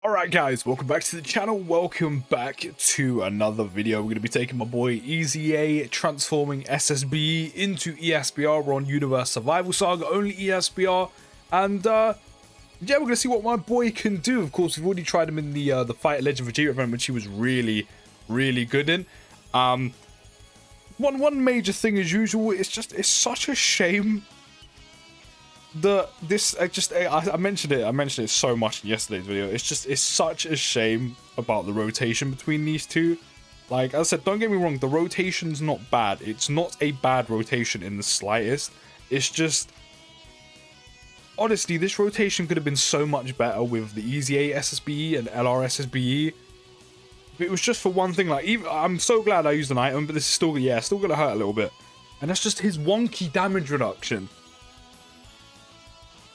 Alright guys, welcome back to the channel, welcome back to another video. We're going to be taking my boy EZA, transforming SSBE into ESBR. We're on Universe Survival Saga, only ESBR, and yeah, we're going to see what my boy can do. Of course, we've already tried him in the Fight Legend Vegeta event, which he was really good in. One major thing as usual, it's such a shame I mentioned it so much in yesterday's video. It's such a shame about the rotation between these two. Like I said, don't get me wrong, the rotation's not bad. It's not a bad rotation in the slightest. It's just, honestly, this rotation could have been so much better with the EZA SSBE and LR SSBE. If it was just for one thing, like, I'm so glad I used an item, but this is still gonna hurt a little bit. And that's just his wonky damage reduction.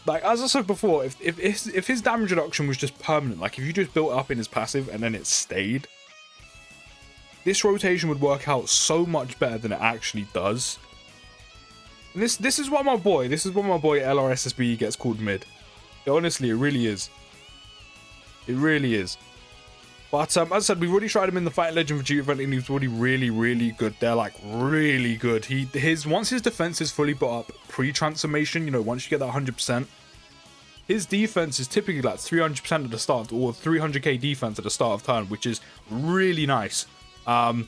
Like, as I said before, if his damage reduction was just permanent, like if you just built it up in his passive and then it stayed, this rotation would work out so much better than it actually does. And this is what my boy LRSSB gets called mid. Honestly, it really is. It really is. But as I said, we've already tried him in the Fight Legend Vegeta event, and he was already really good. They're like really good. Once his defense is fully built up pre-transformation, you know, once you get that 100%, his defense is typically like 300% at the start, or 300k defense at the start of turn, which is really nice. So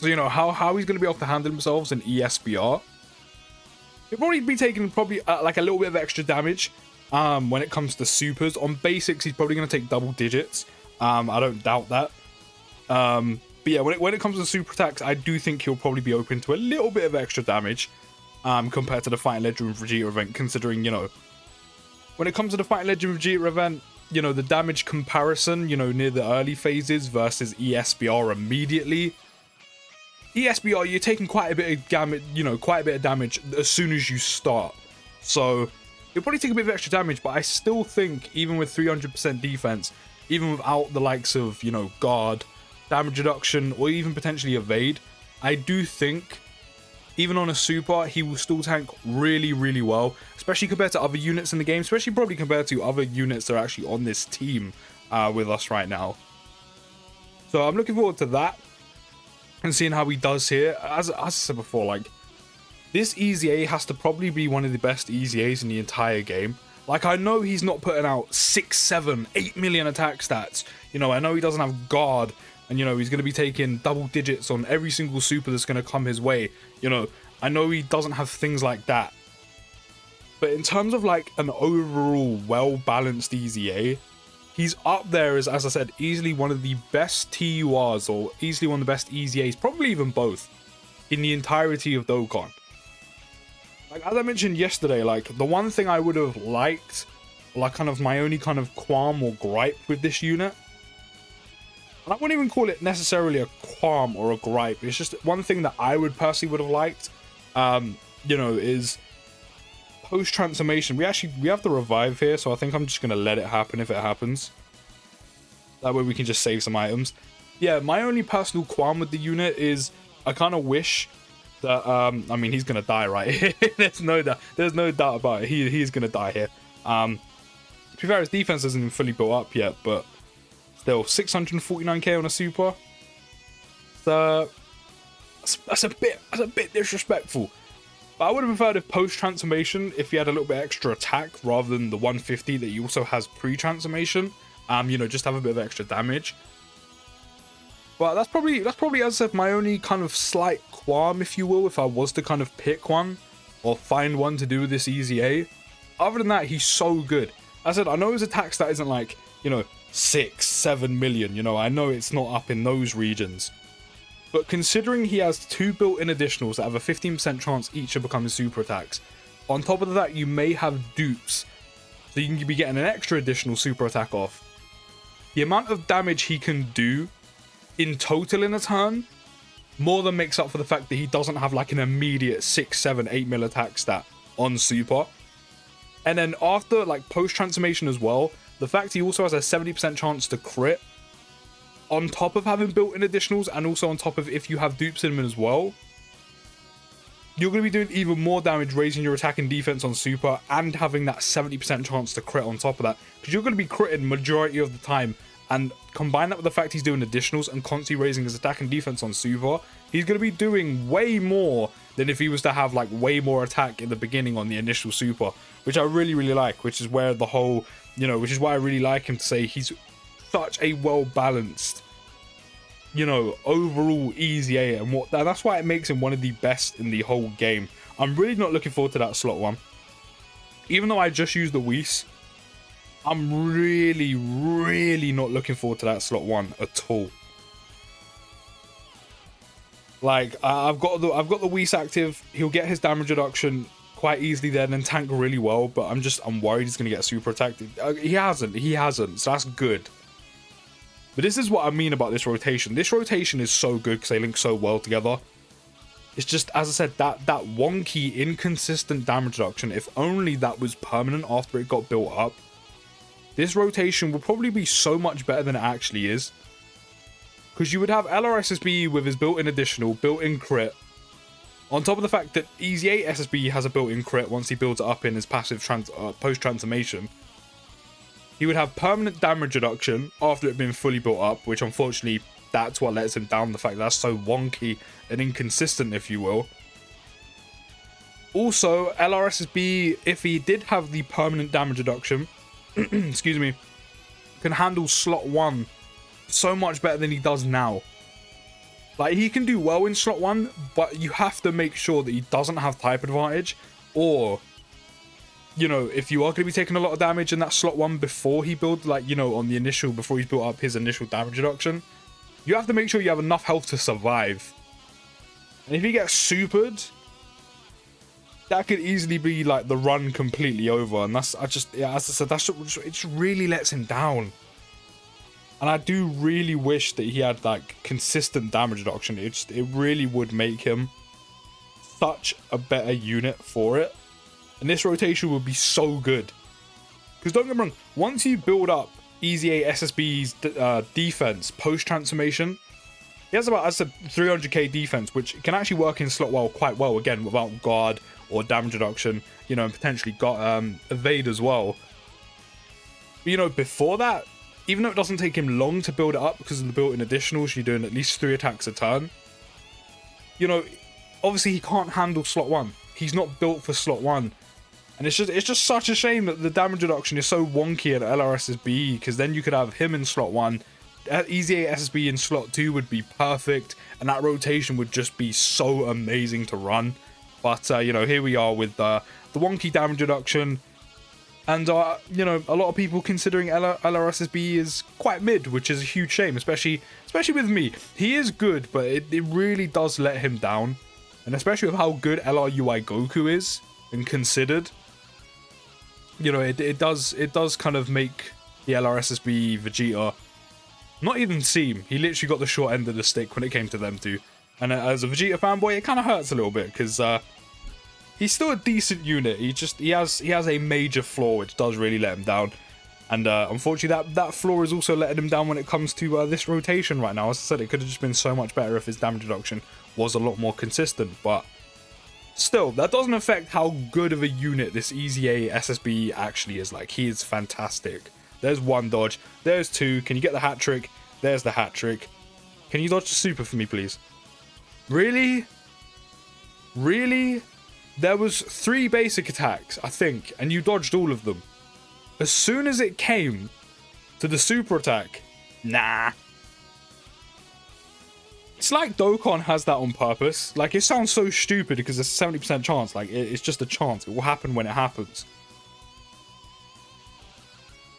you know how he's going to be able to handle themselves in ESBR. He'll probably be taking like a little bit of extra damage when it comes to supers. On basics, he's probably going to take double digits. I don't doubt that. But yeah, when it comes to super attacks, I do think he'll probably be open to a little bit of extra damage compared to the Fight Legend Vegeta event, considering, you know, when it comes to the Fight Legend Vegeta event, you know, the damage comparison, you know, near the early phases versus ESBR immediately. ESBR, you're taking quite a bit of damage, you know, quite a bit of damage as soon as you start. So you'll probably take a bit of extra damage, but I still think even with 300% defense, even without the likes of, you know, guard, damage reduction, or even potentially evade, I do think even on a super, he will still tank really well, especially compared to other units in the game, especially probably compared to other units that are actually on this team with us right now. So I'm looking forward to that and seeing how he does here. As I said before, like, this EZA has to probably be one of the best EZAs in the entire game. Like, I know he's not putting out 6, 7, 8 million attack stats. You know, I know he doesn't have guard. And, you know, he's going to be taking double digits on every single super that's going to come his way. You know, I know he doesn't have things like that. But in terms of, like, an overall well-balanced EZA, he's up there as I said, easily one of the best TURs, or easily one of the best EZAs, probably even both, in the entirety of Dokkan. Like, as I mentioned yesterday, like, the one thing I would have liked, like, kind of my only kind of qualm or gripe with this unit, and I wouldn't even call it necessarily a qualm or a gripe, it's just one thing that I would personally would have liked, you know, is post-transformation. We have the revive here, so I think I'm just going to let it happen if it happens. That way we can just save some items. Yeah, my only personal qualm with the unit is I kind of wish that, I mean, he's gonna die, right? There's no doubt about it. He's gonna die here. To be fair, his defense isn't even fully built up yet, but still 649k on a super. So that's a bit disrespectful. But I would have preferred if post-transformation, if he had a little bit extra attack rather than the 150 that he also has pre-transformation. You know, just have a bit of extra damage. But that's probably, as I said, my only kind of slight qualm, if you will, if I was to kind of pick one or find one to do with this EZA. Other than that, he's so good. As I said, I know his attack stat isn't like, you know, 6, 7 million, you know, I know it's not up in those regions. But considering he has 2 built-in additionals that have a 15% chance each of becoming super attacks, on top of that, you may have dupes, so you can be getting an extra additional super attack off. The amount of damage he can do in total in a turn more than makes up for the fact that he doesn't have like an immediate 6, 7, 8 mil attack stat on super. And then after, like, post-transformation as well, the fact he also has a 70% chance to crit on top of having built-in additionals, and also on top of if you have dupes in him as well, you're going to be doing even more damage, raising your attack and defense on super, and having that 70% chance to crit on top of that, because you're going to be critting majority of the time. And combine that with the fact he's doing additionals and constantly raising his attack and defense on super, he's going to be doing way more than if he was to have like way more attack in the beginning on the initial super, which I really, really like, which is where the whole, you know, which is why I really like him to say he's such a well-balanced, you know, overall EZA, and that's why it makes him one of the best in the whole game. I'm really not looking forward to that slot 1. Even though I just used the Whis, I'm really, really not looking forward to that slot 1 at all. Like, I've got the Whis active. He'll get his damage reduction quite easily there and then tank really well, but I'm worried he's going to get super attacked. He hasn't, so that's good. But this is what I mean about this rotation. This rotation is so good because they link so well together. It's just, as I said, that wonky, inconsistent damage reduction, if only that was permanent after it got built up, this rotation will probably be so much better than it actually is. Because you would have LR-SSBE with his built-in additional, built-in crit, on top of the fact that EZA SSBE has a built-in crit once he builds it up in his passive post-transformation. He would have permanent damage reduction after it had been fully built up, which unfortunately, that's what lets him down, the fact that that's so wonky and inconsistent, if you will. Also, LR-SSBE, if he did have the permanent damage reduction, excuse me, can handle slot 1 so much better than he does now. Like, he can do well in slot 1, but you have to make sure that he doesn't have type advantage, or, you know, if you are going to be taking a lot of damage in that slot 1 before he builds, like, you know, on the initial, before he's built up his initial damage reduction, you have to make sure you have enough health to survive. And if he gets supered, that could easily be like the run completely over, and that's, as I said, it just really lets him down. And I do really wish that he had like consistent damage reduction. It really would make him such a better unit for it, and this rotation would be so good. Because don't get me wrong, once you build up EZA SSBE's defense post transformation, he has about, as I said, 300k defense, which can actually work in slot well quite well, again, without guard or damage reduction, you know, and potentially got evade as well. But, you know, before that, even though it doesn't take him long to build it up because of the built-in additionals, you're doing at least 3 attacks a turn. You know, obviously he can't handle slot 1. He's not built for slot 1. And it's just such a shame that the damage reduction is so wonky at LR-SSBE, because then you could have him in slot 1, EZA SSBE in slot 2 would be perfect, and that rotation would just be so amazing to run. But, you know, here we are with the wonky damage reduction. And, you know, a lot of people considering LR-SSBE is quite mid, which is a huge shame, especially with me. He is good, but it really does let him down. And especially with how good LR-UI Goku is and considered, you know, it does kind of make the LR-SSBE Vegeta not even seem. He literally got the short end of the stick when it came to them two. And as a Vegeta fanboy, it kind of hurts a little bit, because he's still a decent unit. He has a major flaw which does really let him down, and unfortunately that flaw is also letting him down when it comes to this rotation right now. As I said, it could have just been so much better if his damage reduction was a lot more consistent, but still, that doesn't affect how good of a unit this EZA SSBE actually is. Like, he is fantastic. There's 1 dodge, there's 2. Can you get the hat trick? There's the hat trick. Can you dodge the super for me, please? Really? Really? There was 3 basic attacks, I think, and you dodged all of them. As soon as it came to the super attack, nah. It's like Dokkan has that on purpose. Like, it sounds so stupid because there's a 70% chance. Like, it's just a chance. It will happen when it happens.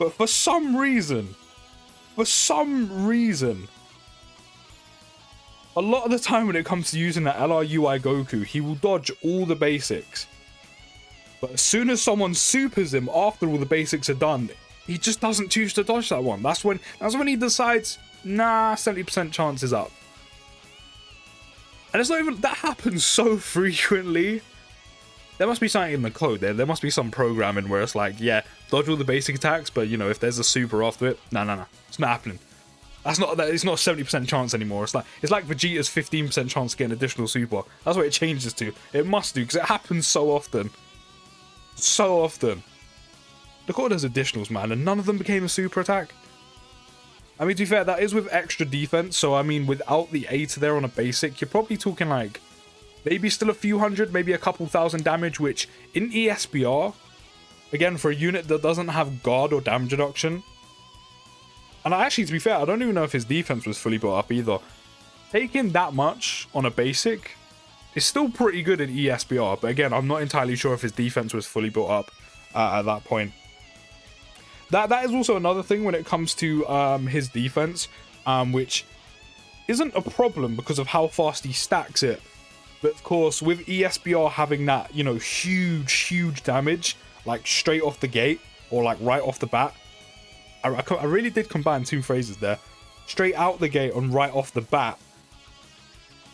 But for some reason, a lot of the time when it comes to using that LR-UI Goku, he will dodge all the basics. But as soon as someone supers him after all the basics are done, he just doesn't choose to dodge that one. That's when he decides, nah, 70% chance is up. And it's not even, that happens so frequently. There must be something in the code there. There must be some programming where it's like, yeah, dodge all the basic attacks, but, you know, if there's a super after it, no, it's not happening. That's not that. It's not a 70% chance anymore. It's like Vegeta's 15% chance to get an additional super. That's what it changes to. It must do because it happens so often. So often. Look at all those additionals, man, and none of them became a super attack. I mean, to be fair, that is with extra defense. So I mean, without the EZA there on a basic, you're probably talking like maybe still a few hundred, maybe a couple thousand damage. Which in ESBR, again, for a unit that doesn't have guard or damage reduction. And actually, to be fair, I don't even know if his defense was fully built up either. Taking that much on a basic is still pretty good in ESBR. But again, I'm not entirely sure if his defense was fully built up at that point. That is also another thing when it comes to his defense, which isn't a problem because of how fast he stacks it. But of course, with ESBR having that, you know, huge damage, like straight off the gate or like right off the bat, I really did combine two phrases there. Straight out the gate and right off the bat.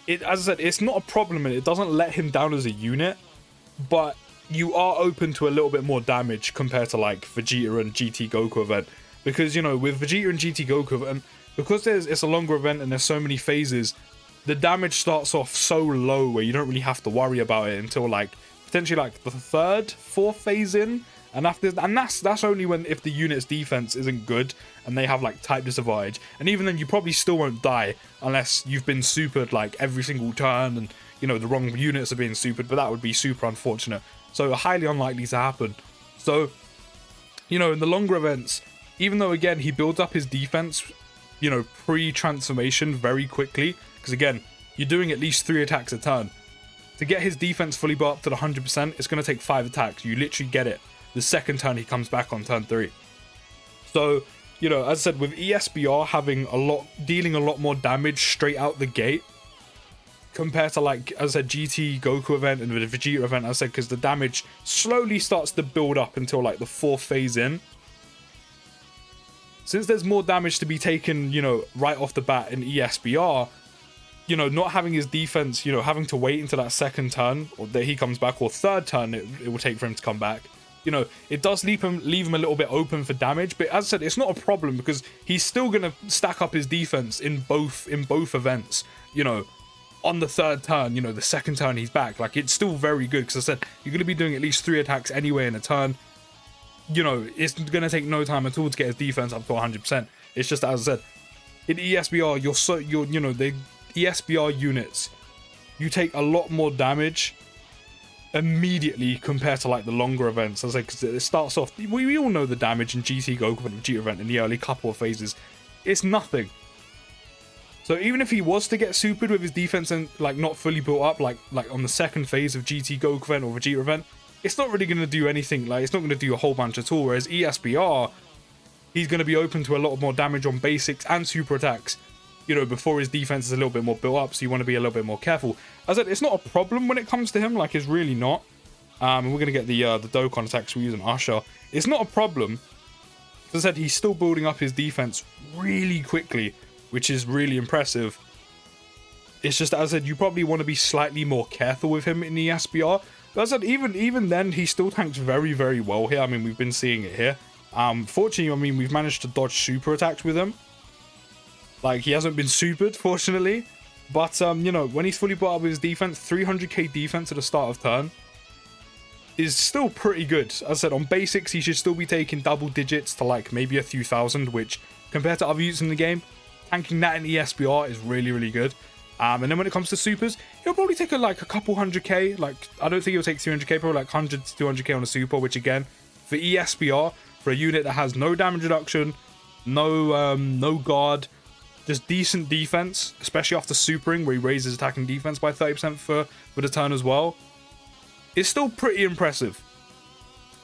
As I said, it's not a problem and it doesn't let him down as a unit, but you are open to a little bit more damage compared to like Vegeta and GT Goku event. Because, you know, with Vegeta and GT Goku event, because it's a longer event and there's so many phases, the damage starts off so low where you don't really have to worry about it until like potentially like the third, fourth phase in. And after, and that's only when if the unit's defense isn't good and they have like type disadvantage. And even then, you probably still won't die unless you've been supered like every single turn and, you know, the wrong units are being supered. But that would be super unfortunate. So highly unlikely to happen. So, you know, in the longer events, even though again he builds up his defense, you know, pre-transformation very quickly, because again, you're doing at least 3 attacks a turn. To get his defense fully built up to the 100%, it's going to take 5 attacks. You literally get it the second turn he comes back on turn 3. So, you know, as I said, with ESBR having dealing a lot more damage straight out the gate, compared to like, as I said, GT Goku event and the Vegeta event, as I said, because the damage slowly starts to build up until like the 4th phase in. Since there's more damage to be taken, you know, right off the bat in ESBR, you know, not having his defense, you know, having to wait until that second turn or that he comes back, or third turn it will take for him to come back. You know, it does leave him a little bit open for damage, but as I said, it's not a problem because he's still gonna stack up his defense in both events. You know, on the third turn, you know, the second turn he's back. Like, it's still very good because I said you're gonna be doing at least 3 attacks anyway in a turn. You know, it's gonna take no time at all to get his defense up to 100%. It's just, as I said, in ESBR, you know, the ESBR units, you take a lot more damage immediately compared to like the longer events. As I said, because it starts off, we all know the damage in GT Goku and Vegeta event in the early couple of phases. It's nothing. So even if he was to get supered with his defense and like not fully built up, like on the second phase of GT Goku event or Vegeta event, it's not really going to do anything. Like, it's not going to do a whole bunch at all. Whereas ESBR, he's going to be open to a lot more damage on basics and super attacks, you know, before his defense is a little bit more built up, so you want to be a little bit more careful. As I said, it's not a problem when it comes to him, like, it's really not. And we're going to get the Dokkan attacks, we're using Usher. It's not a problem. As I said, he's still building up his defense really quickly, which is really impressive. It's just, as I said, you probably want to be slightly more careful with him in the SBR. But as I said, even then, he still tanks very, very well here. I mean, we've been seeing it here. Fortunately, I mean, we've managed to dodge super attacks with him. Like, he hasn't been supered, fortunately. But, you know, when he's fully brought up with his defense, 300k defense at the start of turn is still pretty good. As I said, on basics, he should still be taking double digits to, like, maybe a few thousand, which, compared to other units in the game, tanking that in ESBR is really, really good. And then when it comes to supers, he'll probably take like a couple 100k. Like, I don't think he'll take 300k, probably like 100 to 200k on a super, which again, for ESBR, for a unit that has no damage reduction, no guard, just decent defense, especially after supering, where he raises attacking defense by 30% for the turn as well, it's still pretty impressive.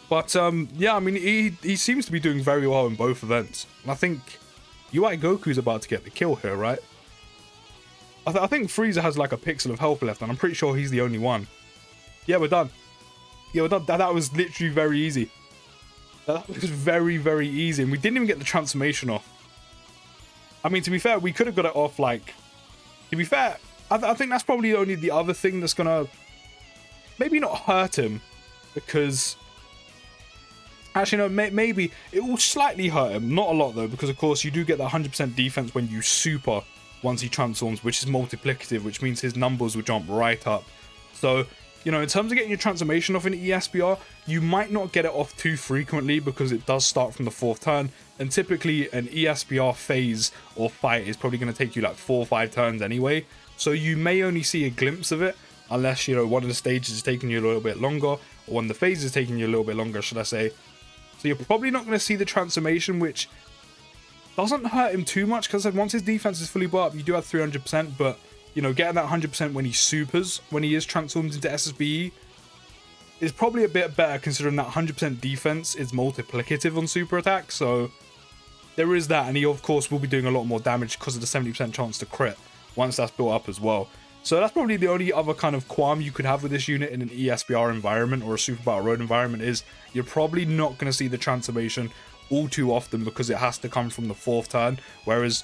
But yeah, I mean, he seems to be doing very well in both events. And I think UI Goku's about to get the kill here, right? I think Frieza has like a pixel of health left, and I'm pretty sure he's the only one. Yeah, we're done. Yeah, we're done. That was literally very easy. That was very, very easy, and we didn't even get the transformation off. I mean, to be fair, we could have got it off, like... To be fair, I think that's probably only the other thing that's gonna... maybe not hurt him, because... Actually, no, maybe it will slightly hurt him. Not a lot, though, because, of course, you do get that 100% defense when you super once he transforms, which is multiplicative, which means his numbers will jump right up. So, you know, in terms of getting your transformation off in ESBR, you might not get it off too frequently because it does start from the 4th turn. And typically, an ESBR phase or fight is probably going to take you like 4 or 5 turns anyway. So you may only see a glimpse of it unless, you know, one of the stages is taking you a little bit longer, or one of the phases is taking you a little bit longer, should I say. So you're probably not going to see the transformation, which doesn't hurt him too much, because once his defense is fully built up, you do have 300%, but, you know, getting that 100% when he supers, when he is transformed into SSBE, is probably a bit better, considering that 100% defense is multiplicative on super attack. So there is that, and he, of course, will be doing a lot more damage because of the 70% chance to crit once that's built up as well. So that's probably the only other kind of qualm you could have with this unit in an ESBR environment or a Super Battle Road environment, is you're probably not going to see the transformation all too often because it has to come from the 4th turn, whereas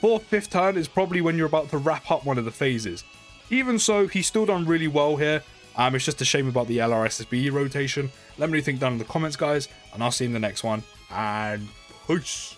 4th, 5th turn is probably when you're about to wrap up one of the phases. Even so, he's still done really well here. It's just a shame about the LRSSBE rotation. Let me know what you think down in the comments, guys, and I'll see you in the next one, and peace.